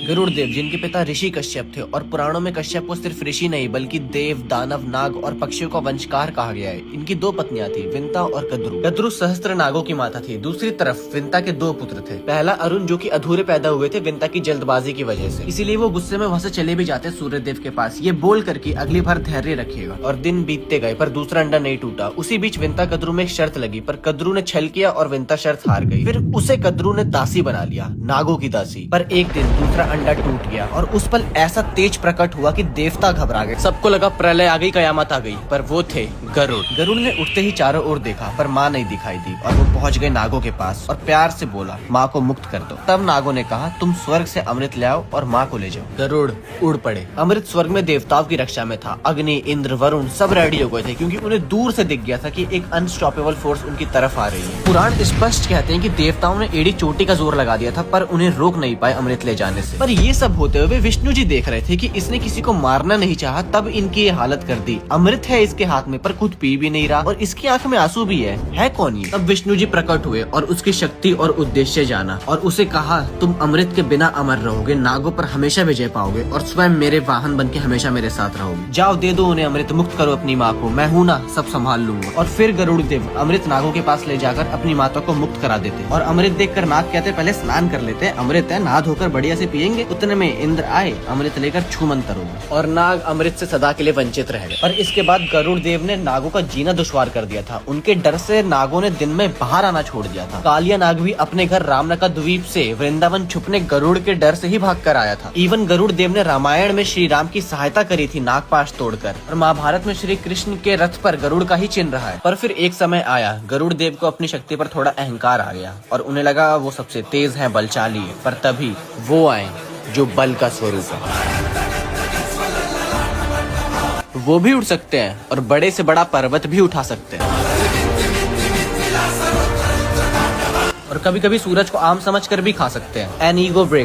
गरुड़ देव जिनके पिता ऋषि कश्यप थे और पुराणों में कश्यप को सिर्फ ऋषि नहीं बल्कि देव, दानव, नाग और पक्षियों का वंशकार कहा गया है। इनकी दो पत्नियां थी, विंता और कद्रु। कद्रु सहस्त्र नागों की माता थी। दूसरी तरफ विंता के दो पुत्र थे। पहला अरुण जो कि अधूरे पैदा हुए थे विंता की जल्दबाजी की वजह से, इसीलिए वो गुस्से में वहाँ से चले भी जाते सूर्य देव के पास, ये बोल कर कि अगली बार धैर्य रखिएगा। और दिन बीतते गए पर दूसरा अंडा नहीं टूटा। उसी बीच विंता कद्रु में एक शर्त लगी पर कद्रु ने छल किया और विंता शर्त हार गई। फिर उसे कद्रु ने दासी बना लिया, नागों की दासी। पर एक दिन दूसरा अंडा टूट गया और उस पल ऐसा तेज प्रकट हुआ कि देवता घबरा गए। सबको लगा प्रलय आ गई, कयामत आ गई, पर वो थे गरुड़। गरुड़ ने उठते ही चारों ओर देखा पर माँ नहीं दिखाई दी और वो पहुंच गए नागों के पास और प्यार से बोला, माँ को मुक्त कर दो। तब नागों ने कहा, तुम स्वर्ग से अमृत ले आओ और माँ को ले जाओ। गरुड़ उड़ पड़े। अमृत स्वर्ग में देवताओं की रक्षा में था। अग्नि, इंद्र, वरुण सब रेडी हो गए थे क्योंकि उन्हें दूर से दिख गया था कि एक अनस्टॉपेबल फोर्स उनकी तरफ आ रही है। पुराण स्पष्ट कहते हैं कि देवताओं ने एड़ी चोटी का जोर लगा दिया था पर उन्हें रोक नहीं पाए अमृत ले जाने से। पर ये सब होते हुए विष्णु जी देख रहे थे कि इसने किसी को मारना नहीं चाहा, तब इनकी ये हालत कर दी। अमृत है इसके हाथ में पर खुद पी भी नहीं रहा और इसकी आंख में आंसू भी है कौन ये? तब विष्णु जी प्रकट हुए और उसकी शक्ति और उद्देश्य जाना और उसे कहा, तुम अमृत के बिना अमर रहोगे, नागों पर हमेशा विजय पाओगे और स्वयं मेरे वाहन बन के हमेशा मेरे साथ रहोगे। जाओ दे दो उन्हें अमृत, मुक्त करो अपनी माँ को, मैं हूँ ना, सब संभाल लूंगा। और फिर गरुड़ देव अमृत नागों के पास ले जाकर अपनी माता को मुक्त करा देते और अमृत देखकर नाग कहते, पहले स्नान कर लेते हैं, अमृत है, नहा धोकर बढ़िया से पियेंगे। उतने में इंद्र आए, अमृत लेकर छू मंतर हो गए और नाग अमृत से सदा के लिए वंचित रह गए। और इसके बाद गरुड़ देव ने नागों का जीना दुश्वार कर दिया था। उनके डर से नागों ने दिन में बाहर आना छोड़ दिया था। कालिया नाग भी अपने घर रामनका द्वीप से वृंदावन छुपने गरुड़ के डर से ही भाग कर आया था। इवन गरुड़ देव ने रामायण में श्री राम की सहायता करी थी नागपाश तोड़कर, और महाभारत में श्री कृष्ण के रथ पर गरुड़ का ही चिन्ह रहा है। पर फिर एक समय आया, गरुड़ देव को अपनी शक्ति पर थोड़ा अहंकार आ गया और उन्हें लगा वो सबसे तेज है, बलशाली है। पर तभी वो आए जो बल का स्वरूप है। वो भी उड़ सकते हैं और बड़े से बड़ा पर्वत भी उठा सकते हैं और कभी कभी सूरज को आम समझकर भी खा सकते हैं। An ego break.